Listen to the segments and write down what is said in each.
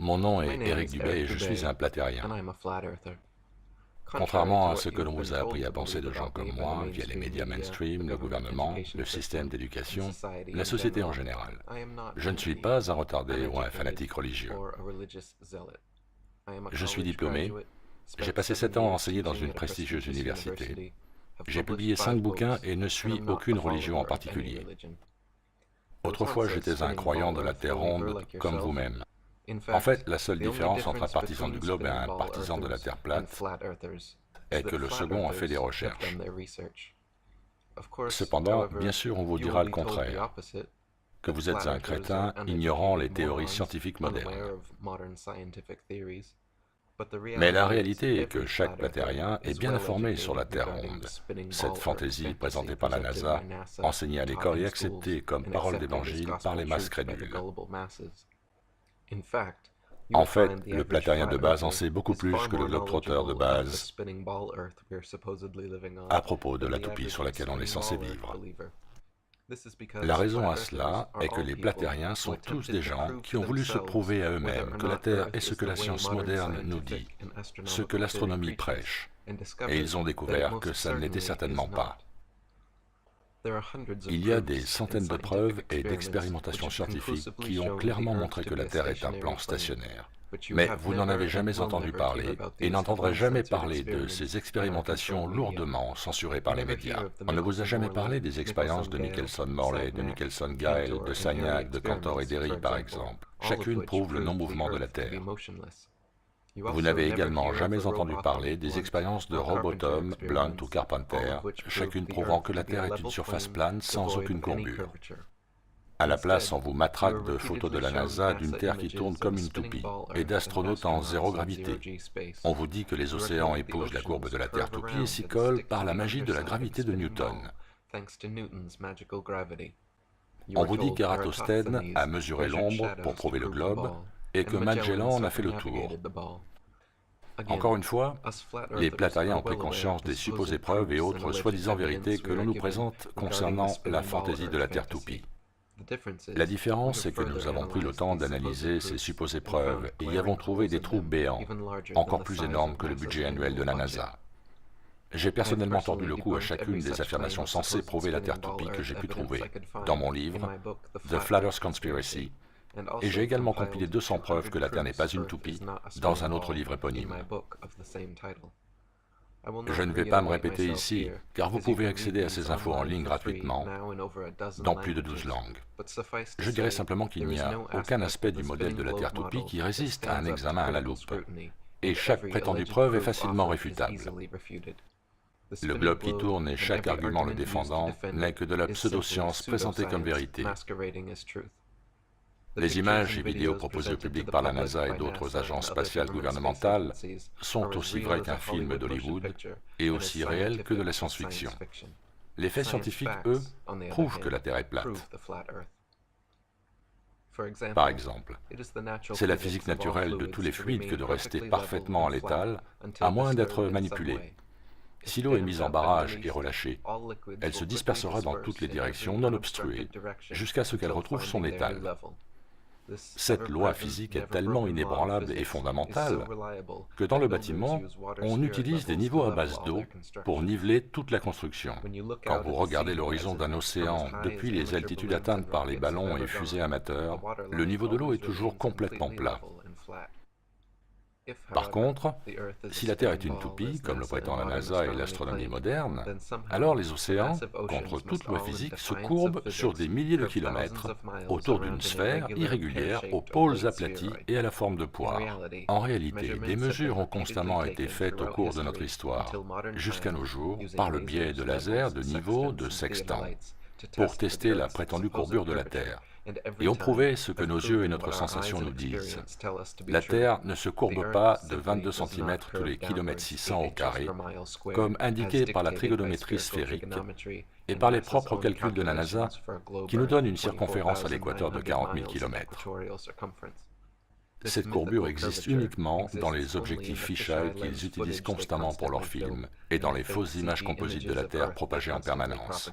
Mon nom est Eric Dubay et je suis un platérien. Contrairement à ce que l'on vous a appris à penser de gens comme moi, via les médias mainstream, le gouvernement, le système d'éducation, la société en général, je ne suis pas un retardé ou un fanatique religieux. Je suis diplômé, j'ai passé 7 ans à enseigner dans une prestigieuse université. J'ai publié 5 bouquins et ne suis aucune religion en particulier. Autrefois, j'étais un croyant de la Terre ronde, comme vous-même. En fait, la seule différence entre un partisan du globe et un partisan de la Terre plate est que le second a fait des recherches. Cependant, bien sûr, on vous dira le contraire, que vous êtes un crétin ignorant les théories scientifiques modernes. Mais la réalité est que chaque platérien est bien informé sur la Terre ronde. Cette fantaisie présentée par la NASA, enseignée à l'école et acceptée comme parole d'évangile par les masses crédules. En fait, le platérien de base en sait beaucoup plus que le globe-trotteur de base à propos de la toupie sur laquelle on est censé vivre. La raison à cela est que les platériens sont tous des gens qui ont voulu se prouver à eux-mêmes que la Terre est ce que la science moderne nous dit, ce que l'astronomie prêche, et ils ont découvert que ça ne l'était certainement pas. Il y a des centaines de preuves et d'expérimentations scientifiques qui ont clairement montré que la Terre est un plan stationnaire. Mais vous n'en avez jamais entendu parler et n'entendrez jamais parler de ces expérimentations lourdement censurées par les médias. On ne vous a jamais parlé des expériences de Michelson-Morley, de Michelson-Gail, de Sagnac, de Cantor et d'Airy par exemple. Chacune prouve le non-mouvement de la Terre. Vous n'avez également jamais entendu parler des expériences de Robotham, Blunt ou Carpenter, chacune prouvant que la Terre est une surface plane sans aucune courbure. À la place, on vous matraque de photos de la NASA d'une Terre qui tourne comme une toupie et d'astronautes en zéro gravité. On vous dit que les océans épousent la courbe de la Terre toupie et s'y collent par la magie de la gravité de Newton. On vous dit qu'Eratosthène a mesuré l'ombre pour prouver le globe et que Magellan en a fait le tour. Encore une fois, les platériens ont pris conscience des supposées preuves et autres soi-disant vérités que l'on nous présente concernant la fantaisie de la Terre toupie. La différence, c'est que nous avons pris le temps d'analyser ces supposées preuves et y avons trouvé des trous béants, encore plus énormes que le budget annuel de la NASA. J'ai personnellement tordu le cou à chacune des affirmations censées prouver la Terre toupie que j'ai pu trouver dans mon livre « The Flat Earth Conspiracy », et j'ai également compilé 200 preuves que la Terre n'est pas une toupie dans un autre livre éponyme. Je ne vais pas me répéter ici, car vous pouvez accéder à ces infos en ligne gratuitement, dans plus de 12 langues. Je dirais simplement qu'il n'y a aucun aspect du modèle de la Terre toupie qui résiste à un examen à la loupe, et chaque prétendue preuve est facilement réfutable. Le globe qui tourne et chaque argument le défendant n'est que de la pseudo-science présentée comme vérité. Les images et vidéos proposées au public par la NASA et d'autres agences spatiales gouvernementales sont aussi vraies qu'un film d'Hollywood et aussi réelles que de la science-fiction. Les faits scientifiques, eux, prouvent que la Terre est plate. Par exemple, c'est la physique naturelle de tous les fluides que de rester parfaitement à l'étal, à moins d'être manipulée. Si l'eau est mise en barrage et relâchée, elle se dispersera dans toutes les directions non obstruées, jusqu'à ce qu'elle retrouve son étal. Cette loi physique est tellement inébranlable et fondamentale que dans le bâtiment, on utilise des niveaux à base d'eau pour niveler toute la construction. Quand vous regardez l'horizon d'un océan depuis les altitudes atteintes par les ballons et fusées amateurs, le niveau de l'eau est toujours complètement plat. Par contre, si la Terre est une toupie, comme le prétend la NASA et l'astronomie moderne, alors les océans, contre toute loi physique, se courbent sur des milliers de kilomètres autour d'une sphère irrégulière aux pôles aplatis et à la forme de poire. En réalité, des mesures ont constamment été faites au cours de notre histoire, jusqu'à nos jours, par le biais de lasers, de niveaux, de sextants, pour tester la prétendue courbure de la Terre. Et on prouvait ce que nos yeux et notre sensation nous disent. La Terre ne se courbe pas de 22 cm tous les kilomètres 600 au carré, comme indiqué par la trigonométrie sphérique et par les propres calculs de la NASA, qui nous donnent une circonférence à l'équateur de 40 000 km. Cette courbure existe uniquement dans les objectifs fisheye qu'ils utilisent constamment pour leurs films et dans les fausses images composites de la Terre propagées en permanence.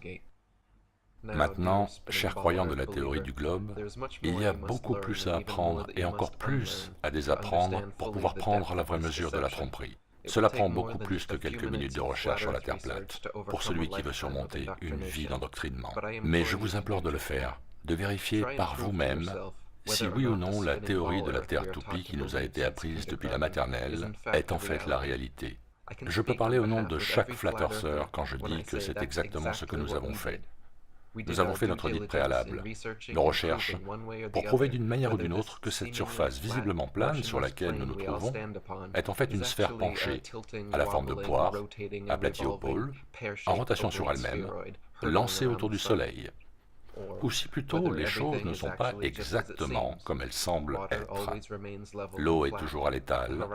Maintenant, chers croyants de la théorie du globe, il y a beaucoup plus à apprendre et encore plus à désapprendre pour pouvoir prendre la vraie mesure de la tromperie. Cela prend beaucoup plus que quelques minutes de recherche sur la Terre plate, pour celui qui veut surmonter une vie d'endoctrinement. Mais je vous implore de le faire, de vérifier par vous-même si oui ou non la théorie de la Terre toupie qui nous a été apprise depuis la maternelle est en fait la réalité. Je peux parler au nom de chaque flat earther quand je dis que c'est exactement ce que nous avons fait. Nous avons fait notre dite préalable, nos recherches, pour prouver d'une manière ou d'une autre que cette surface visiblement plane sur laquelle nous nous trouvons est en fait une sphère penchée, à la forme de poire, aplatie au pôle, en rotation sur elle-même, lancée autour du Soleil. Ou si plutôt les choses ne sont pas exactement comme elles semblent être. L'eau est toujours à l'étal,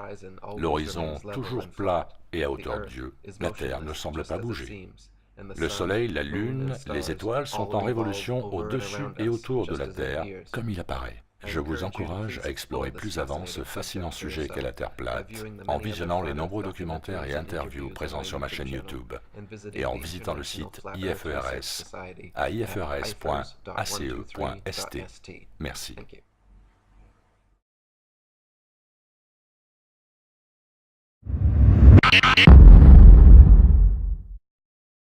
l'horizon toujours plat et à hauteur d'yeux, la Terre ne semble pas bouger. Le Soleil, la Lune, les étoiles sont en révolution au-dessus et autour de la Terre, comme il apparaît. Je vous encourage à explorer plus avant ce fascinant sujet qu'est la Terre plate, en visionnant les nombreux documentaires et interviews présents sur ma chaîne YouTube, et en visitant le site IFERS à ifers.ace.st. Merci.